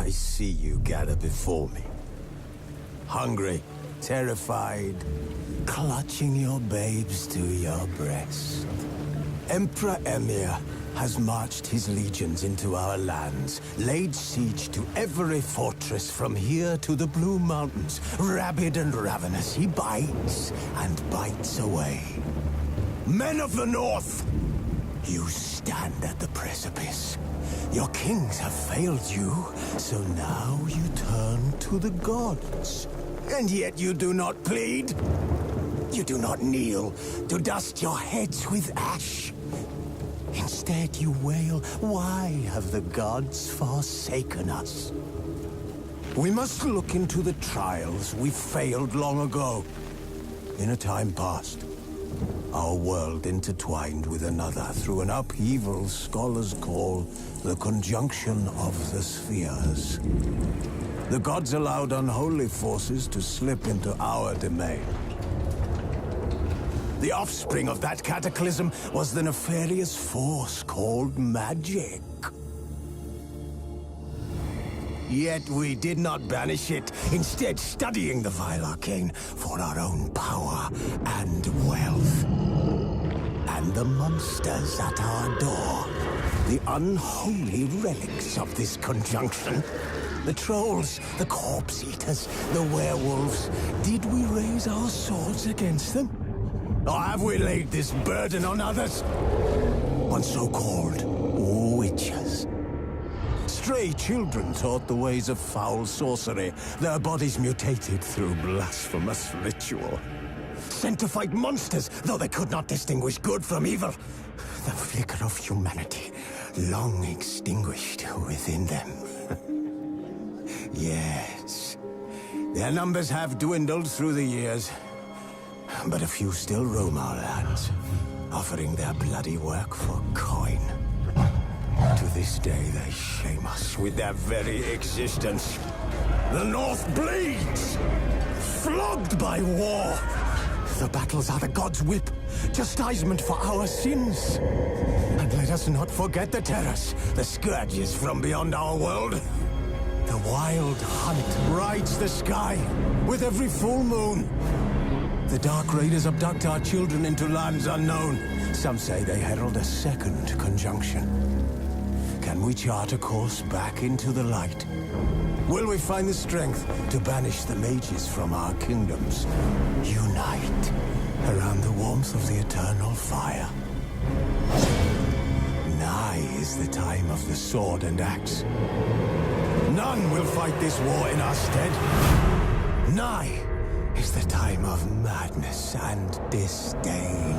I see you gather before me. Hungry, terrified, clutching your babes to your breast. Emperor Emir has marched his legions into our lands, laid siege to every fortress from here to the Blue Mountains. Rabid and ravenous, he bites and bites away. Men of the North, you stand at the precipice. Your kings have failed you, so now you turn to the gods. And yet you do not plead. You do not kneel to dust your heads with ash. Instead you wail, why have the gods forsaken us? We must look into the trials we failed long ago. In a time past, our world intertwined with another through an upheaval scholars call the conjunction of the spheres. The gods allowed unholy forces to slip into our domain. The offspring of that cataclysm was the nefarious force called magic. Yet we did not banish it, instead studying the vile arcane for our own power and wealth. And the monsters at our door, the unholy relics of this conjunction. The trolls, the corpse-eaters, the werewolves. Did we raise our swords against them? Or have we laid this burden on others? On so-called witches. Stray children taught the ways of foul sorcery, their bodies mutated through blasphemous ritual. Sent to fight monsters, though they could not distinguish good from evil. The flicker of humanity, long extinguished within them. Yes, their numbers have dwindled through the years. But a few still roam our lands, offering their bloody work for coin. To this day, they shame us with their very existence. The North bleeds, flogged by war. The battles are the gods' whip, chastisement for our sins. And let us not forget the terrors, the scourges from beyond our world. The wild hunt rides the sky with every full moon. The Dark Raiders abduct our children into lands unknown. Some say they herald a second conjunction. Can we chart a course back into the light? Will we find the strength to banish the mages from our kingdoms? Unite around the warmth of the eternal fire. Nigh is the time of the sword and axe. None will fight this war in our stead. Nigh is the time of madness and disdain.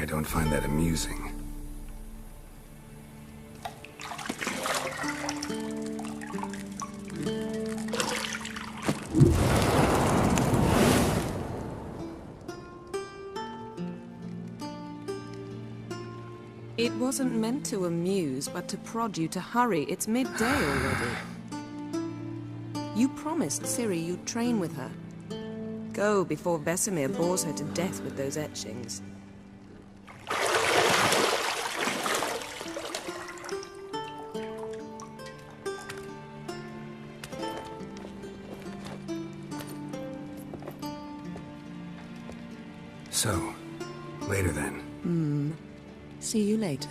I don't find that amusing. It wasn't meant to amuse, but to prod you to hurry. It's midday already. You promised Ciri you'd train with her. Go before Vesemir bores her to death with those etchings. So, later then. See you later.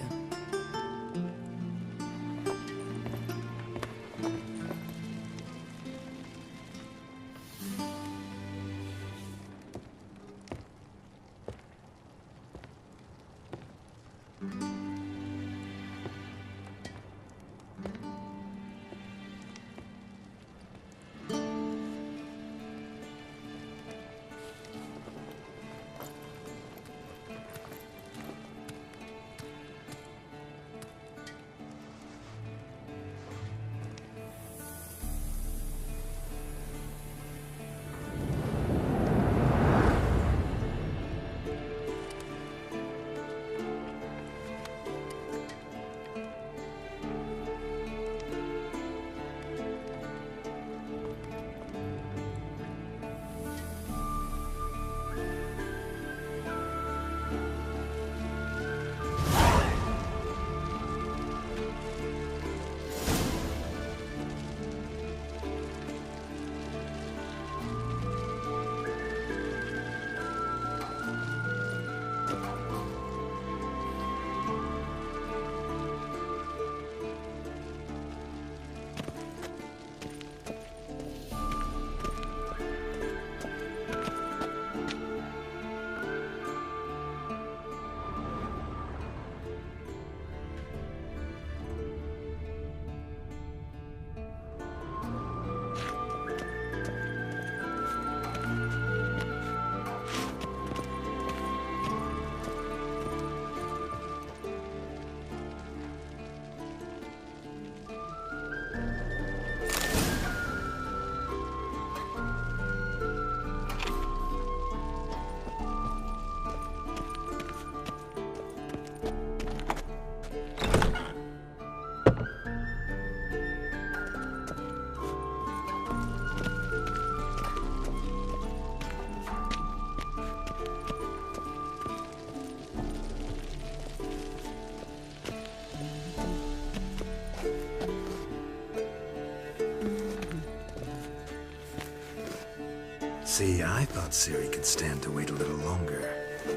See, I thought Ciri could stand to wait a little longer.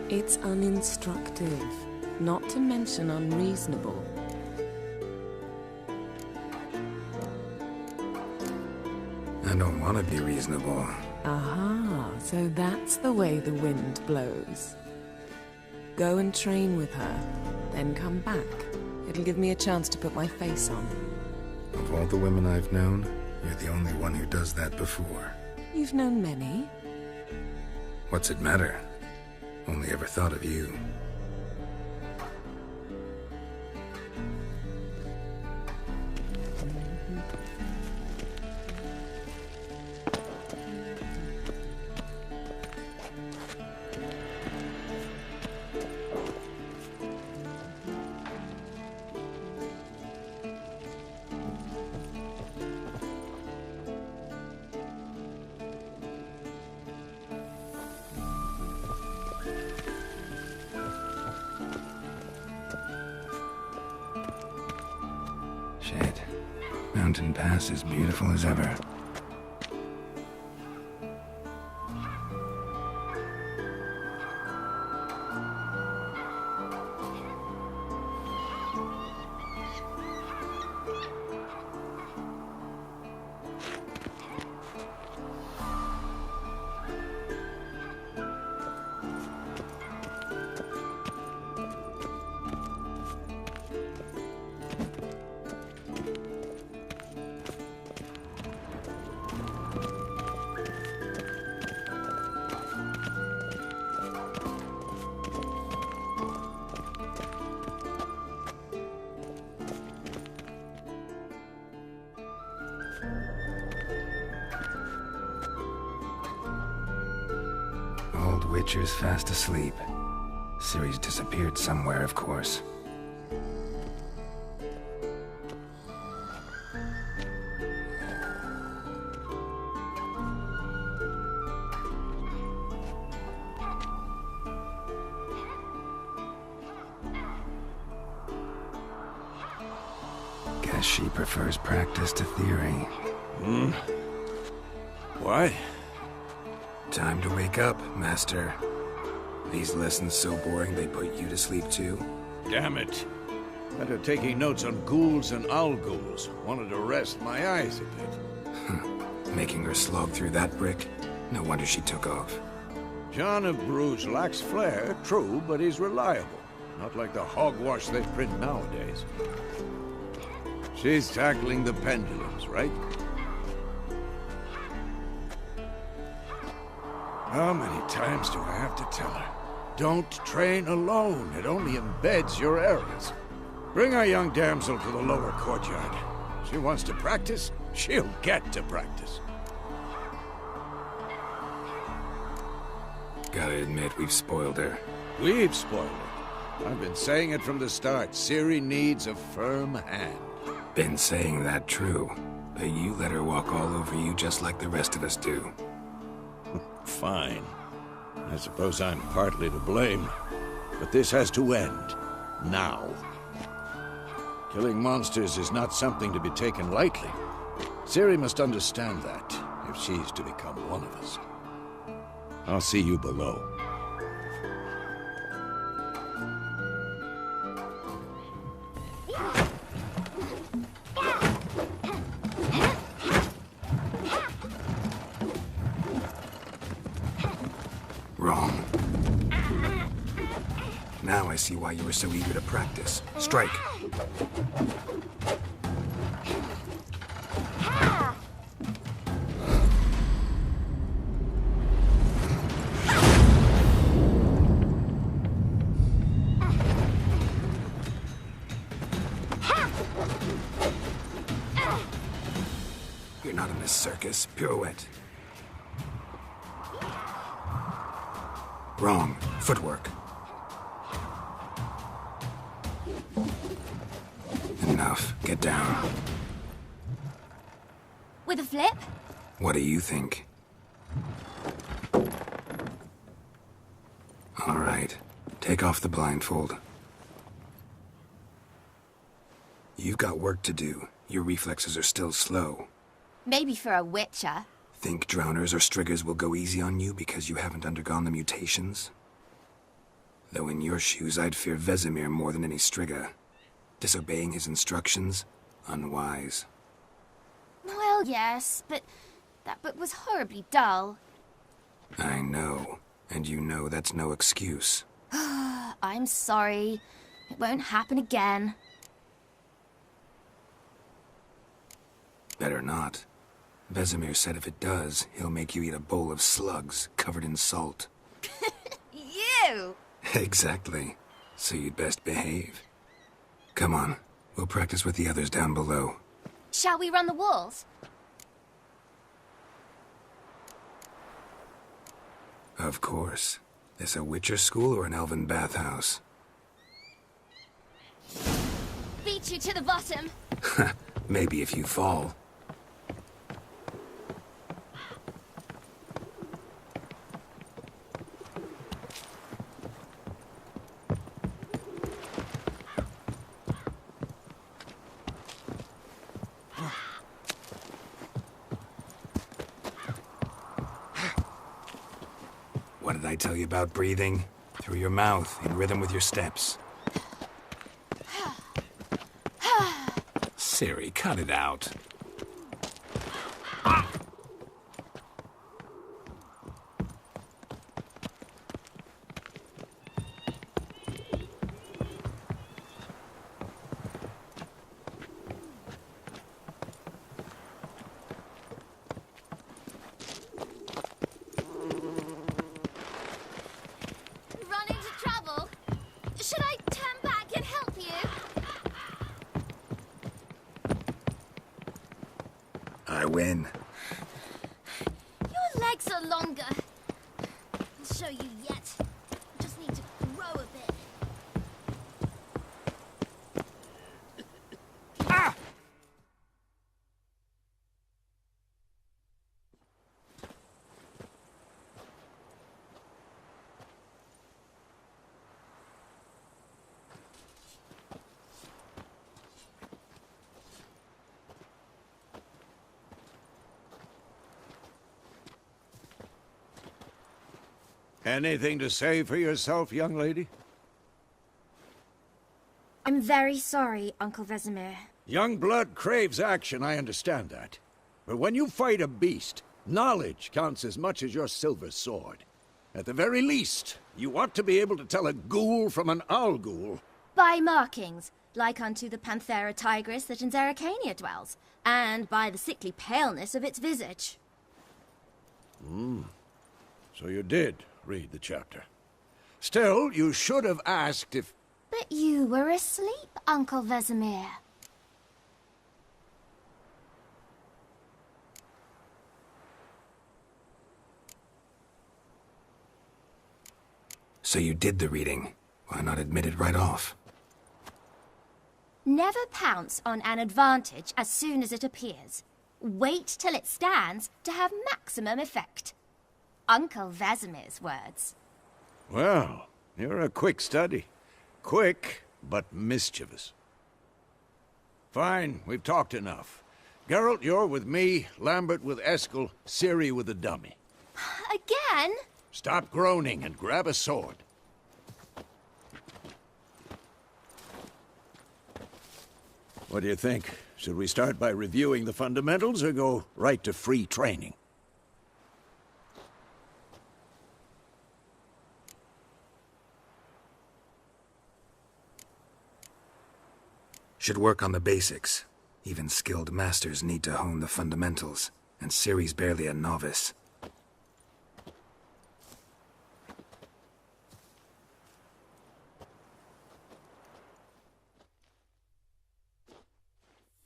It's uninstructive, not to mention unreasonable. I don't want to be reasonable. Aha, so that's the way the wind blows. Go and train with her, then come back. It'll give me a chance to put my face on. Of all the women I've known, you're the only one who does that before. You've known many. What's it matter? Only ever thought of you. Shit. Mountain Pass is beautiful as ever. Witcher's fast asleep. Ciri's disappeared somewhere, of course. Guess she prefers practice to theory. Why? Time to wake up, Master. These lessons so boring they put you to sleep too? Damn it. After taking notes on ghouls and owl ghouls, wanted to rest my eyes a bit. Making her slog through that brick? No wonder she took off. John of Bruges lacks flair, true, but he's reliable. Not like the hogwash they print nowadays. She's tackling the pendulums, right? How many times do I have to tell her? Don't train alone. It only embeds your errors. Bring our young damsel to the lower courtyard. She wants to practice, she'll get to practice. Gotta admit, we've spoiled her. We've spoiled her. I've been saying it from the start. Ciri needs a firm hand. Been saying that true, but you let her walk all over you just like the rest of us do. Fine. I suppose I'm partly to blame. But this has to end. Now. Killing monsters is not something to be taken lightly. Ciri must understand that, if she's to become one of us. I'll see you below. Wrong. Now I see why you were so eager to practice. Strike. You're not in this circus. Pirouette. Wrong. Footwork. Enough. Get down. With a flip? What do you think? All right. Take off the blindfold. You've got work to do. Your reflexes are still slow. Maybe for a witcher. Think drowners or striggers will go easy on you because you haven't undergone the mutations? Though in your shoes, I'd fear Vesemir more than any strigger. Disobeying his instructions? Unwise. Well, yes, but that book was horribly dull. I know. And you know that's no excuse. I'm sorry. It won't happen again. Better not. Vesemir said if it does, he'll make you eat a bowl of slugs covered in salt. You! Exactly. So you'd best behave. Come on. We'll practice with the others down below. Shall we run the walls? Of course. This a Witcher school or an elven bathhouse? Beat you to the bottom. Maybe if you fall. What did I tell you about breathing? Through your mouth, in rhythm with your steps. Ciri, cut it out. Run into trouble? Should I turn back and help you? I win. Your legs are longer. I'll show you yet. Anything to say for yourself, young lady? I'm very sorry, Uncle Vesemir. Young blood craves action, I understand that. But when you fight a beast, knowledge counts as much as your silver sword. At the very least, you ought to be able to tell a ghoul from an owl ghoul. By markings, like unto the Panthera tigris that in Zerrikania dwells, and by the sickly paleness of its visage. So you did read the chapter. Still, you should have asked if... But you were asleep, Uncle Vesemir. So you did the reading. Why not admit it right off? Never pounce on an advantage as soon as it appears. Wait till it stands to have maximum effect. Uncle Vesemir's words. Well, you're a quick study. Quick, but mischievous. Fine, we've talked enough. Geralt, you're with me, Lambert with Eskel, Ciri with the dummy. Again? Stop groaning and grab a sword. What do you think? Should we start by reviewing the fundamentals or go right to free training? Should work on the basics. Even skilled masters need to hone the fundamentals, and Ciri's barely a novice.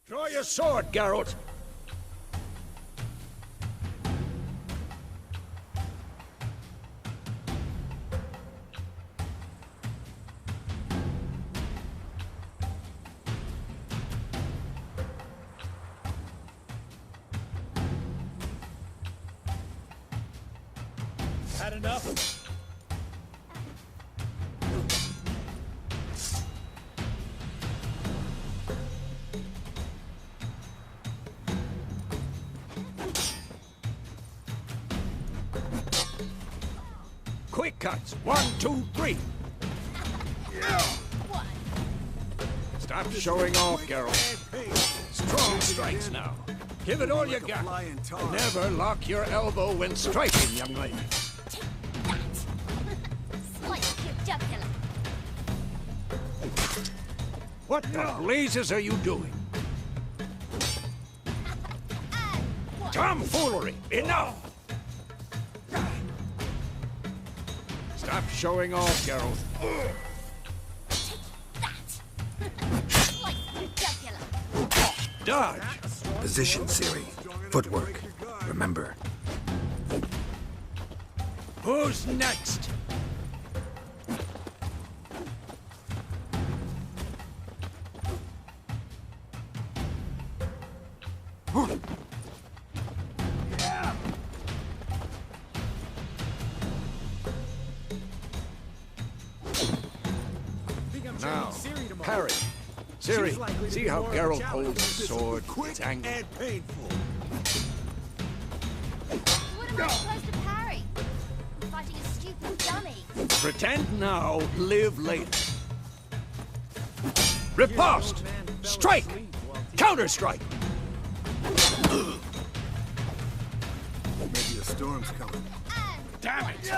Draw your sword, Geralt! Had enough? Quick cuts! 1, 2, 3! Stop showing off, Geralt. Strong strikes now. Give it all you got. Never lock your elbow when striking, young lady. Slice your jugular. What the blazes are you doing? Tomfoolery! Enough! Stop showing off, Geralt. Slice your jugular. Dodge! Position, Ciri. Footwork. Remember. Who's next? Now, parry. Ciri, see how Geralt holds his sword? It's angled. And painful. What am I supposed to parry? I'm fighting a stupid dummy. Pretend now, live later. Riposte! Strike! Counter-strike! Maybe a storm's coming. Damn it!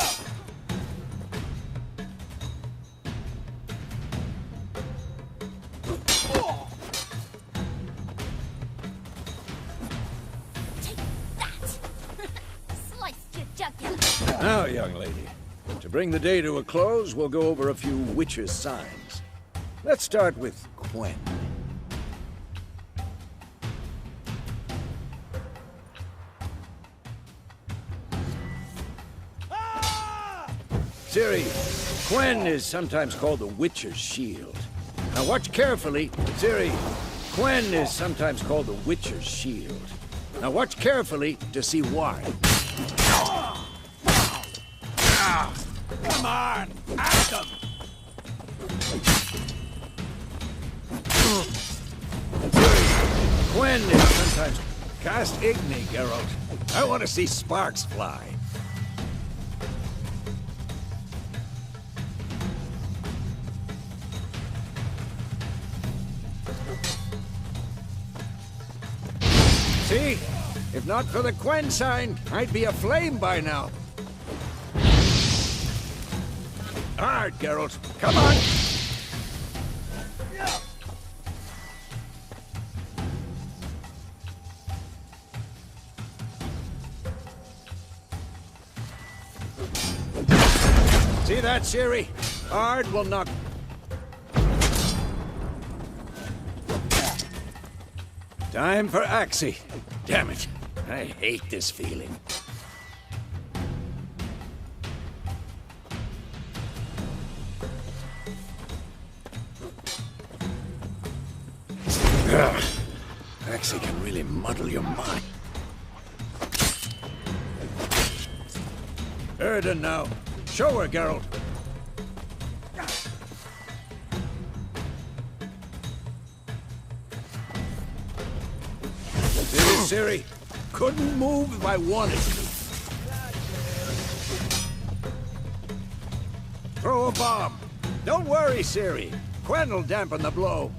Slice your jugular. Now, young lady, to bring the day to a close, we'll go over a few witches' signs. Let's start with Quen. Ciri, Quen is sometimes called the Witcher's Shield. Now watch carefully. Ciri, Quen is sometimes called the Witcher's Shield. Now watch carefully to see why. Come on! Ask him! Quen is sometimes... Cast Igni, Geralt. I want to see sparks fly. See? If not for the Quen sign, I'd be aflame by now. Hard, Geralt. Come on! See that, Ciri? Hard will knock... Time for Axie. Damn it. I hate this feeling. Ugh. Axie can really muddle your mind. Erden now. Show her, Geralt. See, Ciri? Couldn't move if I wanted to. Throw a bomb. Don't worry, Ciri. Quen will dampen the blow.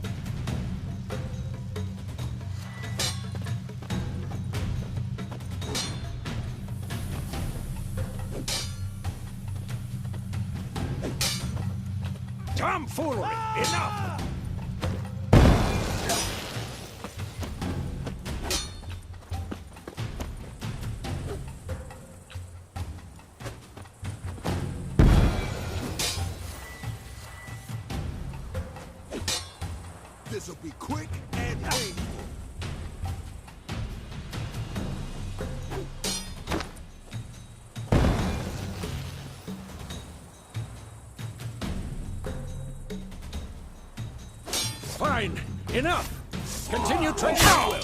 Tomfoolery! Enough! This'll be quick and painful. Fine. Enough. Continue training at will.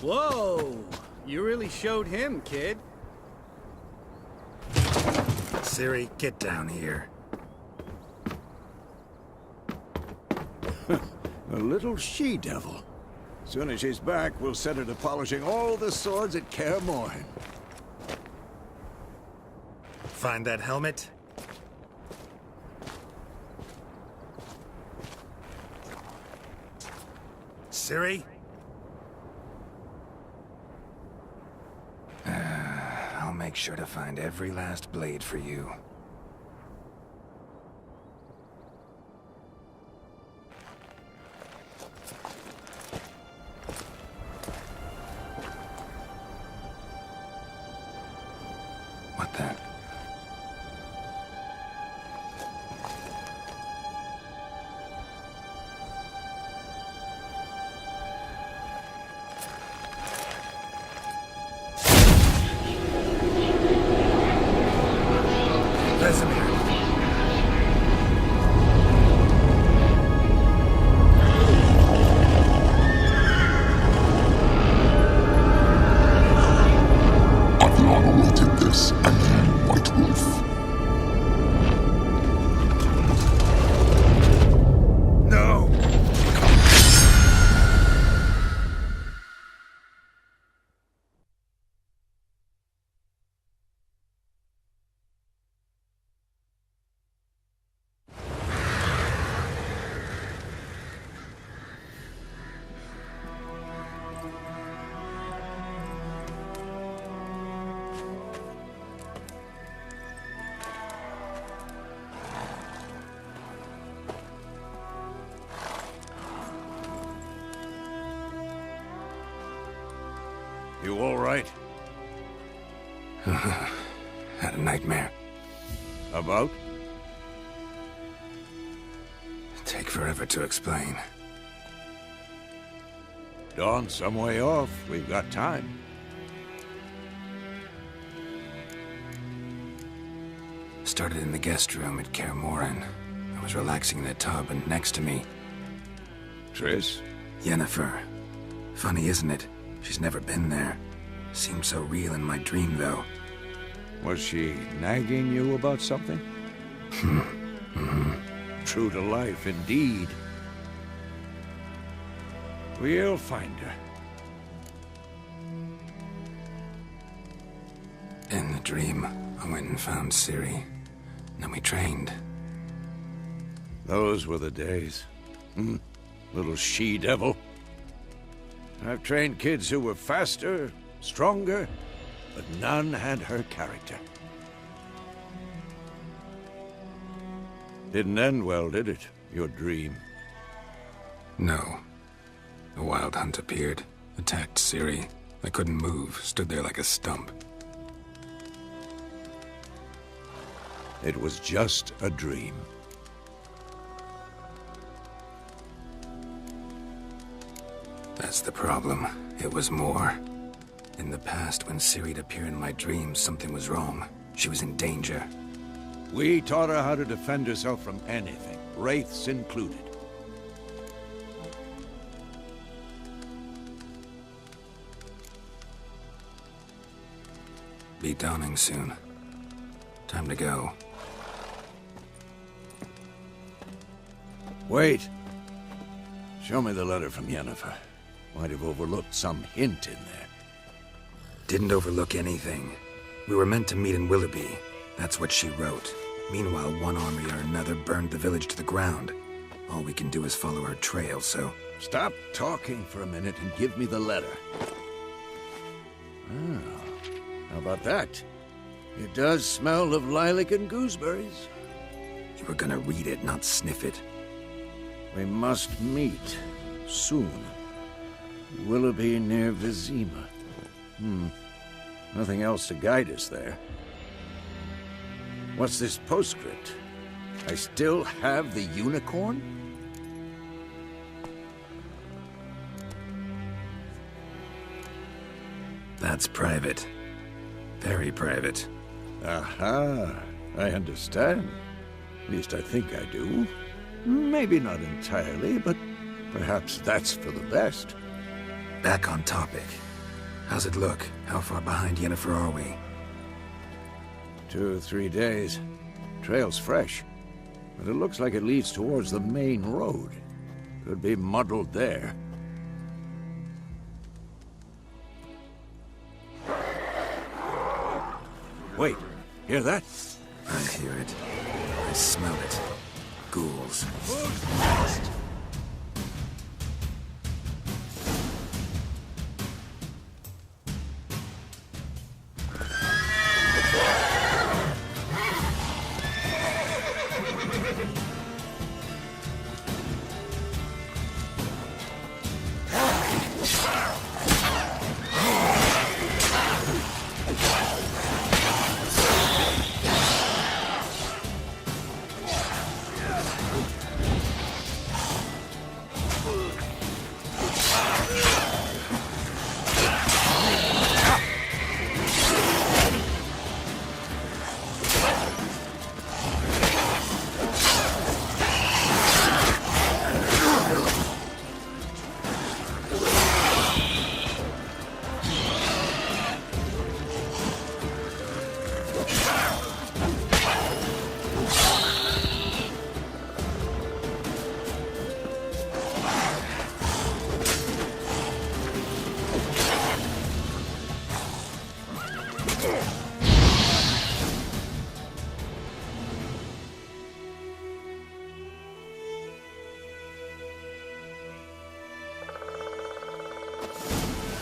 Whoa! You really showed him, kid. Ciri, get down here. A little she-devil. Soon as she's back, we'll set her to polishing all the swords at Kaer Morhen. Find that helmet? Ciri? I'll make sure to find every last blade for you. What the? Vesemir. I've long awaited this, and then White Wolf. No! You all right? Had a nightmare. About? Take forever to explain. Dawn's some way off. We've got time. Started in the guest room at Kaer Morhen. I was relaxing in the tub, and next to me, Triss? Yennefer. Funny, isn't it? She's never been there. Seemed so real in my dream, though. Was she nagging you about something? True to life, indeed. We'll find her. In the dream, I went and found Ciri. Then we trained. Those were the days. Little she-devil. I've trained kids who were faster, stronger, but none had her character. Didn't end well, did it? Your dream? No. A wild hunt appeared, attacked Ciri. I couldn't move, stood there like a stump. It was just a dream. That's the problem. It was more. In the past, when Ciri'd appear in my dreams, something was wrong. She was in danger. We taught her how to defend herself from anything, wraiths included. Be dawning soon. Time to go. Wait. Show me the letter from Yennefer. Might have overlooked some hint in there. Didn't overlook anything. We were meant to meet in Willoughby. That's what she wrote. Meanwhile, one army or another burned the village to the ground. All we can do is follow her trail, so... Stop talking for a minute and give me the letter. Ah, how about that? It does smell of lilac and gooseberries. You were gonna read it, not sniff it. We must meet. Soon. Willoughby near Vizima. Nothing else to guide us there. What's this postscript? I still have the unicorn? That's private. Very private. Aha, I understand. At least I think I do. Maybe not entirely, but perhaps that's for the best. Back on topic. How's it look? How far behind Yennefer are we? 2 or 3 days. Trail's fresh, but it looks like it leads towards the main road. Could be muddled there. Wait, hear that? I hear it. I smell it. Ghouls.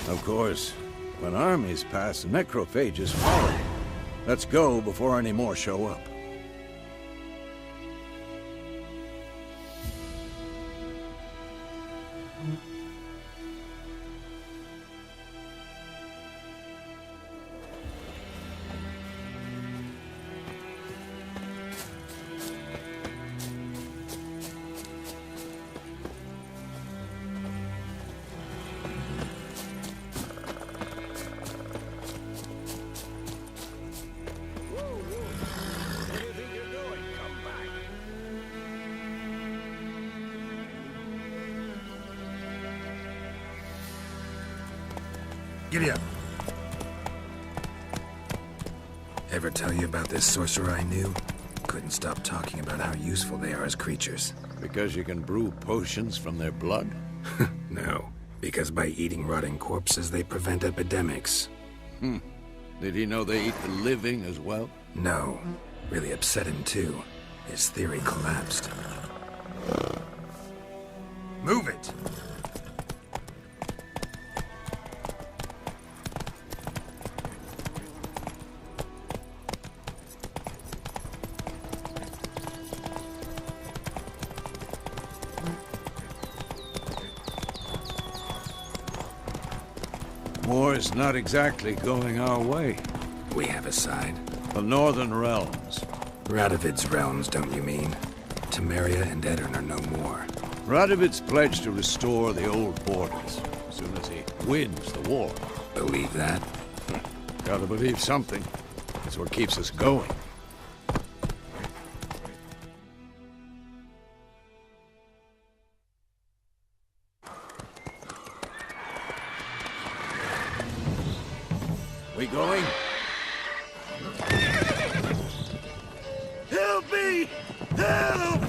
Of course, when armies pass, necrophages follow. Let's go before any more show up. Giddy up. Ever tell you about this sorcerer I knew? Couldn't stop talking about how useful they are as creatures. Because you can brew potions from their blood? No. Because by eating rotting corpses, they prevent epidemics. Did he know they eat the living as well? No. Really upset him, too. His theory collapsed. Move it! War's not exactly going our way. We have a side. The Northern Realms. Radovid's realms, don't you mean? Temeria and Edirn are no more. Radovid's pledged to restore the old borders as soon as he wins the war. Believe that? Gotta believe something. That's what keeps us going. We going? Help me! Help!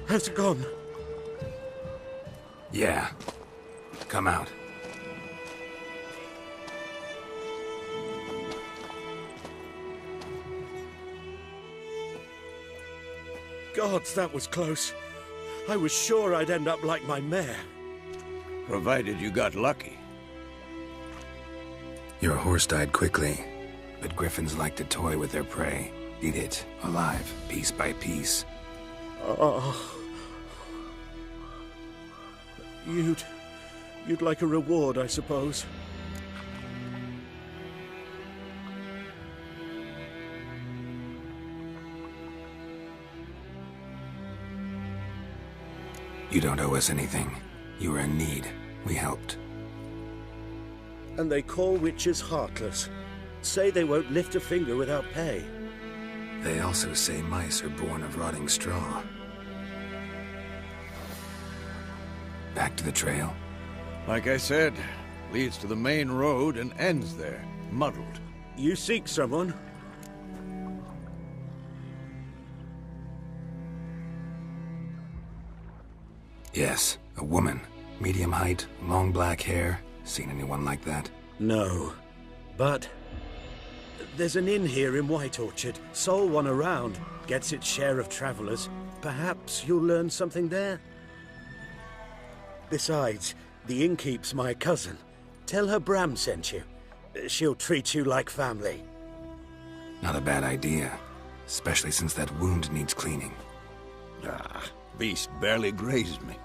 Has it gone? Yeah. Come out. Gods, that was close. I was sure I'd end up like my mare. Provided you got lucky. Your horse died quickly, but griffins like to toy with their prey. Eat it, alive, piece by piece. Oh. You'd like a reward, I suppose. You don't owe us anything. You were in need. We helped. And they call witches heartless. Say they won't lift a finger without pay. They also say mice are born of rotting straw. Back to the trail? Like I said, leads to the main road and ends there, muddled. You seek someone? Yes, a woman. Medium height, long black hair. Seen anyone like that? No. But there's an inn here in White Orchard. Sole one around. Gets its share of travelers. Perhaps you'll learn something there? Besides, the innkeep's my cousin. Tell her Bram sent you. She'll treat you like family. Not a bad idea. Especially since that wound needs cleaning. Ah, beast barely grazed me.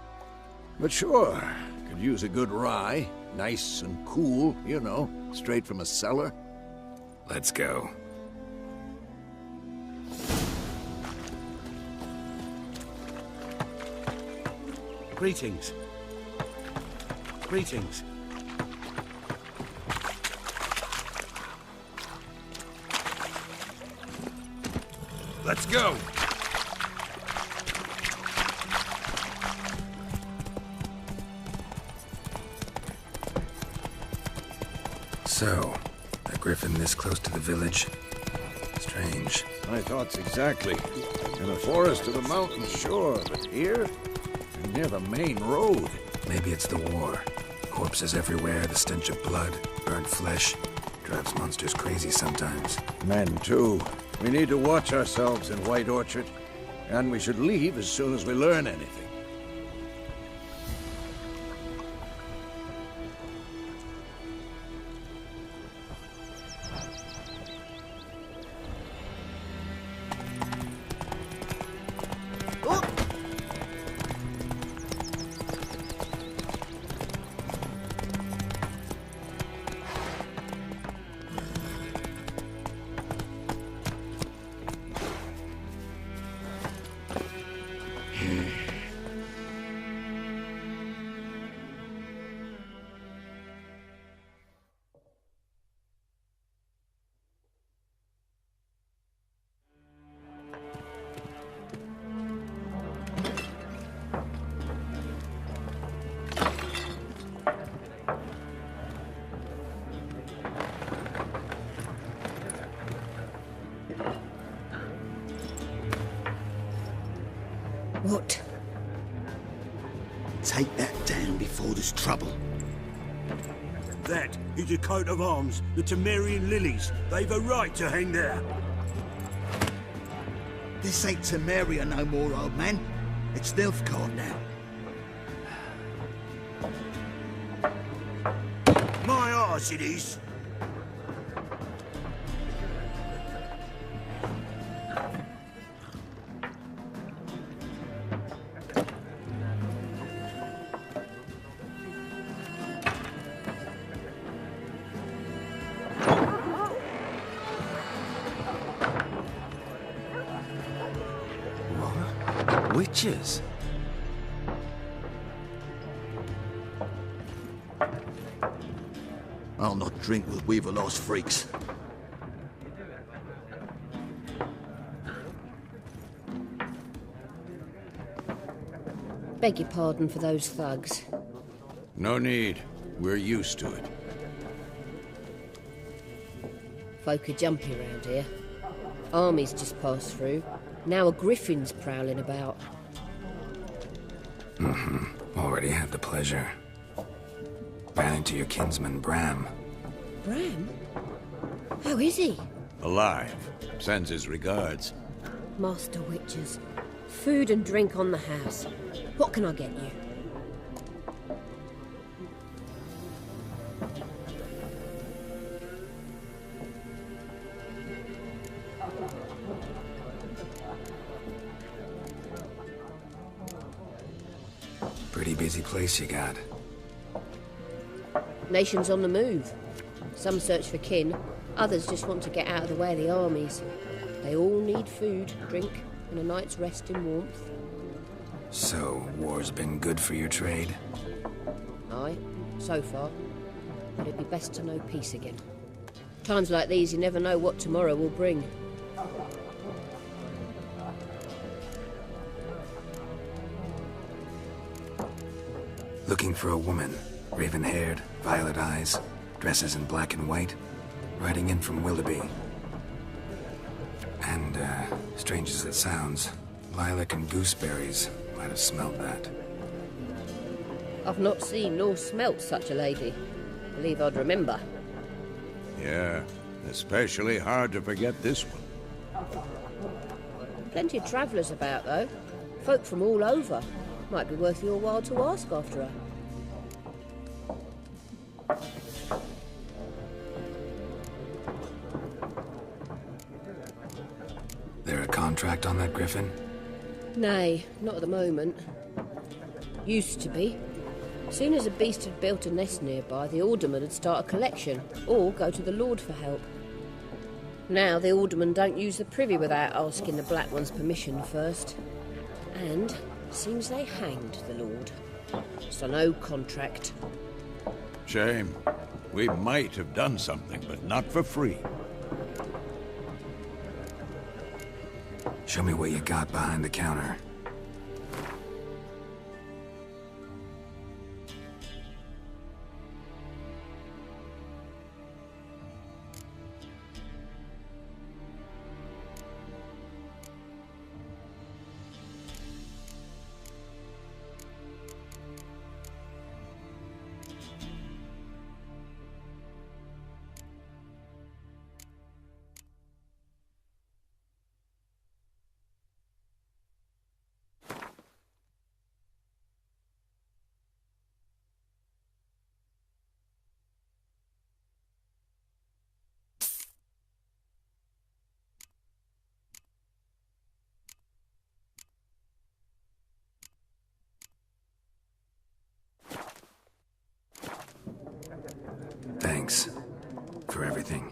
But sure, could use a good rye. Nice and cool, you know, straight from a cellar. Let's go. Greetings. Greetings. Let's go! So, a griffin this close to the village? Strange. My thoughts exactly. In the forest or the mountains, sure, but here? Near the main road. Maybe it's the war. Corpses everywhere, the stench of blood, burnt flesh. Drives monsters crazy sometimes. Men, too. We need to watch ourselves in White Orchard. And we should leave as soon as we learn anything. What? Take that down before there's trouble. That is a coat of arms, the Temerian lilies. They've a right to hang there. This ain't Temeria no more, old man. It's Nilfgaard now. My arse it is. Witches? I'll not drink with Weaverlost freaks. Beg your pardon for those thugs. No need. We're used to it. Folk are jumpy around here. Armies just passed through. Now a griffin's prowling about. Already had the pleasure. Ran into your kinsman, Bram. Bram? How is he? Alive. Sends his regards. Master Witches. Food and drink on the house. What can I get you? Pretty busy place you got. Nations on the move. Some search for kin, others just want to get out of the way of the armies. They all need food, drink, and a night's rest in warmth. So, war's been good for your trade? Aye, so far. But it'd be best to know peace again. Times like these, you never know what tomorrow will bring. Looking for a woman. Raven-haired, violet eyes, dresses in black and white. Riding in from Willoughby. And, strange as it sounds, lilac and gooseberries might have smelled that. I've not seen nor smelt such a lady. Believe I'd remember. Yeah, especially hard to forget this one. Plenty of travellers about, though. Folk from all over. Might be worth your while to ask after her. There a contract on that griffin? Nay, not at the moment. Used to be. Soon as a beast had built a nest nearby, the alderman would start a collection, or go to the Lord for help. Now the aldermen don't use the privy without asking the Black One's permission first. And seems they hanged the Lord. So no contract. Shame. We might have done something, but not for free. Show me what you got behind the counter. Thanks for everything.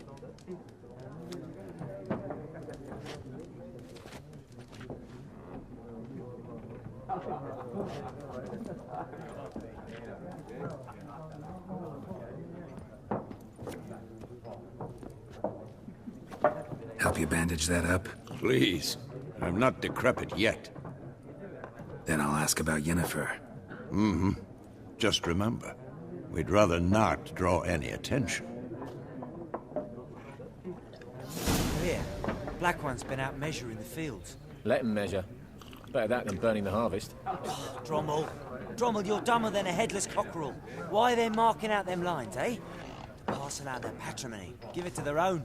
Help you bandage that up? Please. I'm not decrepit yet. Then I'll ask about Yennefer. Just remember, we'd rather not draw any attention. Here, Black One's been out measuring the fields. Let him measure. Better that than burning the harvest. Drommel. Drommel, you're dumber than a headless cockerel. Why are they marking out them lines, eh? Parcel out their patrimony. Give it to their own.